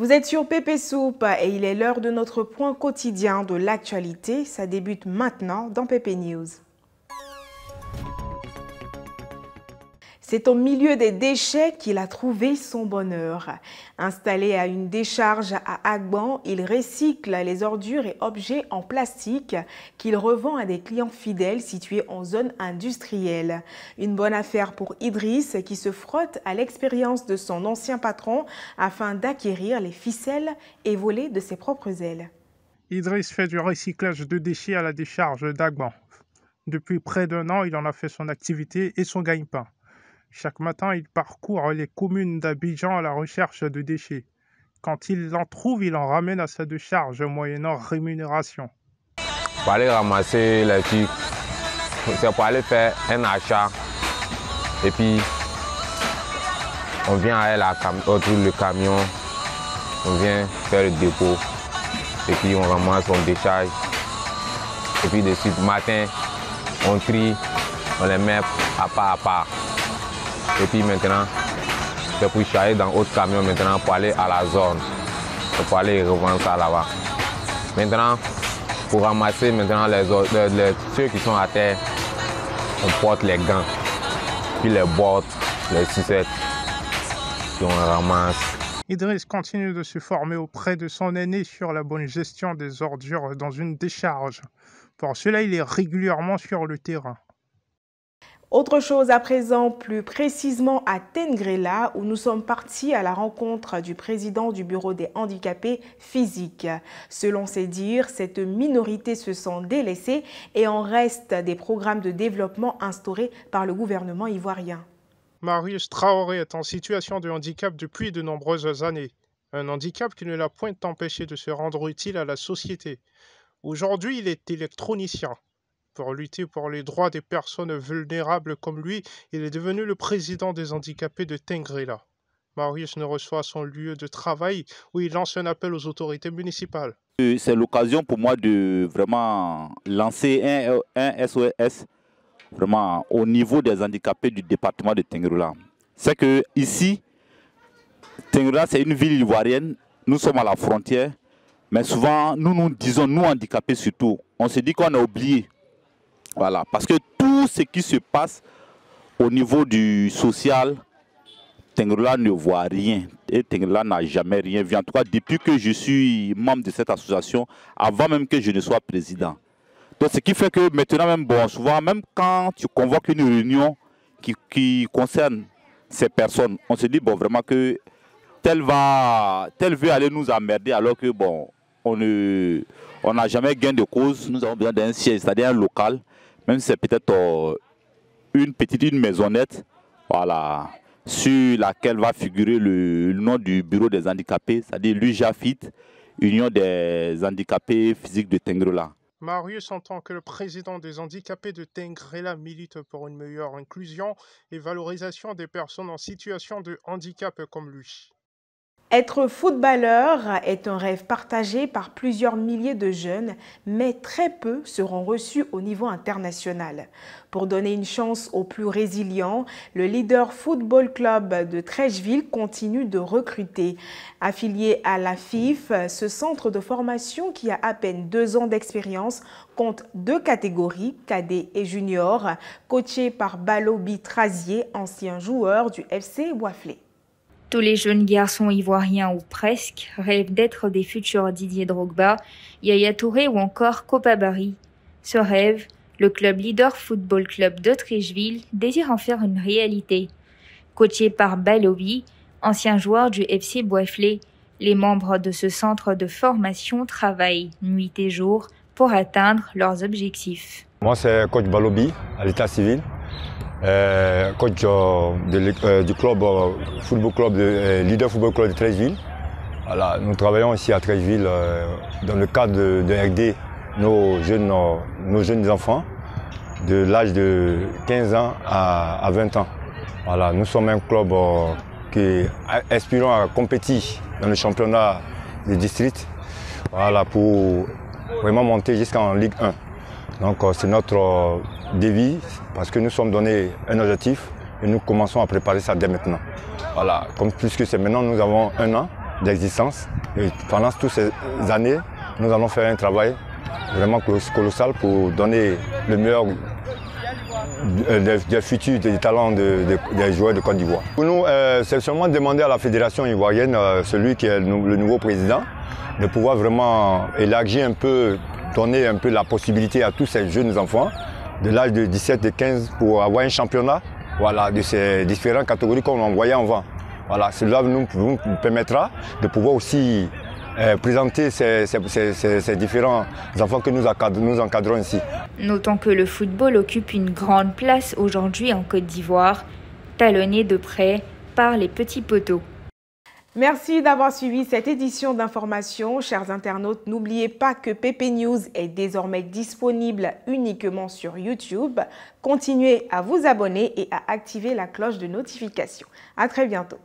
Vous êtes sur Pépé Soupe et il est l'heure de notre point quotidien de l'actualité. Ça débute maintenant dans Pépé News. C'est au milieu des déchets qu'il a trouvé son bonheur. Installé à une décharge à Agban, il recycle les ordures et objets en plastique qu'il revend à des clients fidèles situés en zone industrielle. Une bonne affaire pour Idriss qui se frotte à l'expérience de son ancien patron afin d'acquérir les ficelles et voler de ses propres ailes. Idriss fait du recyclage de déchets à la décharge d'Agban. Depuis près d'1 an, il en a fait son activité et son gagne-pain. Chaque matin, il parcourt les communes d'Abidjan à la recherche de déchets. Quand il en trouve, il en ramène à sa décharge moyennant rémunération. Pour aller ramasser les trucs, c'est pour aller faire un achat. Et puis, on vient autour le camion, on vient faire le dépôt. Et puis, on ramasse, on décharge. Et puis, de suite, matin, on trie, on les met à part. Et puis maintenant, c'est pour charger dans autre camion maintenant pour aller à la zone. Pour aller revendre ça là-bas. Maintenant, pour ramasser maintenant ceux qui sont à terre, on porte les gants, puis les bottes, les sucettes, puis on ramasse. Idriss continue de se former auprès de son aîné sur la bonne gestion des ordures dans une décharge. Pour cela, il est régulièrement sur le terrain. Autre chose à présent, plus précisément à Tengrela, où nous sommes partis à la rencontre du président du Bureau des handicapés physiques. Selon ses dires, cette minorité se sent délaissée et en reste des programmes de développement instaurés par le gouvernement ivoirien. Marius Traoré est en situation de handicap depuis de nombreuses années. Un handicap qui ne l'a point empêché de se rendre utile à la société. Aujourd'hui, il est électronicien. Pour lutter pour les droits des personnes vulnérables comme lui, il est devenu le président des handicapés de Tengrela. Marius ne reçoit son lieu de travail où il lance un appel aux autorités municipales. C'est l'occasion pour moi de vraiment lancer un SOS vraiment au niveau des handicapés du département de Tengrela. C'est que ici, Tengrela c'est une ville ivoirienne, nous sommes à la frontière, mais souvent nous disons, nous handicapés surtout, on se dit qu'on a oublié. Voilà, parce que tout ce qui se passe au niveau du social, Tengrela ne voit rien. Et Tengrela n'a jamais rien vu. En tout cas, depuis que je suis membre de cette association, avant même que je ne sois président. Donc, ce qui fait que maintenant, même, bon, souvent, même quand tu convoques une réunion qui concerne ces personnes, on se dit, bon, vraiment que tel veut aller nous emmerder alors que, bon, on n'a jamais gain de cause. Nous avons besoin d'un siège, c'est-à-dire un local. Même si c'est peut-être une maisonnette, voilà, sur laquelle va figurer le nom du bureau des handicapés, c'est-à-dire l'UJAFIT, Union des handicapés physiques de Tengrela. Marius, en tant que le président des handicapés de Tengrela, milite pour une meilleure inclusion et valorisation des personnes en situation de handicap comme lui. Être footballeur est un rêve partagé par plusieurs milliers de jeunes, mais très peu seront reçus au niveau international. Pour donner une chance aux plus résilients, le Leader Football Club de Treichville continue de recruter. Affilié à la FIF, ce centre de formation qui a à peine 2 ans d'expérience compte 2 catégories, cadet et junior, coaché par Balobi Trazier, ancien joueur du FC Waflé. Tous les jeunes garçons ivoiriens ou presque rêvent d'être des futurs Didier Drogba, Yaya Touré ou encore Kopa Barry. Ce rêve, le club Leader Football Club de Treichville désire en faire une réalité. Coaché par Balobi, ancien joueur du FC Boiflé, les membres de ce centre de formation travaillent nuit et jour pour atteindre leurs objectifs. Moi, c'est coach Balobi à l'état civil. Coach du club football club Leader Football Club de Treichville. Voilà, nous travaillons ici à Treichville dans le cadre de RD nos jeunes enfants de l'âge de 15 ans à 20 ans. Voilà, nous sommes un club qui aspirons à compétir dans le championnat du district, voilà, pour vraiment monter jusqu'en Ligue 1. Donc c'est notre défi parce que nous sommes donnés un objectif et nous commençons à préparer ça dès maintenant. Voilà, comme puisque c'est maintenant nous avons 1 an, d'existence. Et pendant toutes ces années, nous allons faire un travail vraiment colossal pour donner le meilleur des futurs des talents des joueurs de Côte d'Ivoire. Pour nous, c'est seulement demander à la fédération ivoirienne, celui qui est le nouveau président, de pouvoir vraiment élargir un peu, donner un peu la possibilité à tous ces jeunes enfants de l'âge de 17 et 15 pour avoir un championnat, voilà, de ces différentes catégories comme on voyait avant. Voilà, cela nous permettra de pouvoir aussi présenter ces différents enfants que nous encadrons ici. Notons que le football occupe une grande place aujourd'hui en Côte d'Ivoire, talonné de près par les petits poteaux. Merci d'avoir suivi cette édition d'information. Chers internautes, n'oubliez pas que PP News est désormais disponible uniquement sur YouTube. Continuez à vous abonner et à activer la cloche de notification. À très bientôt.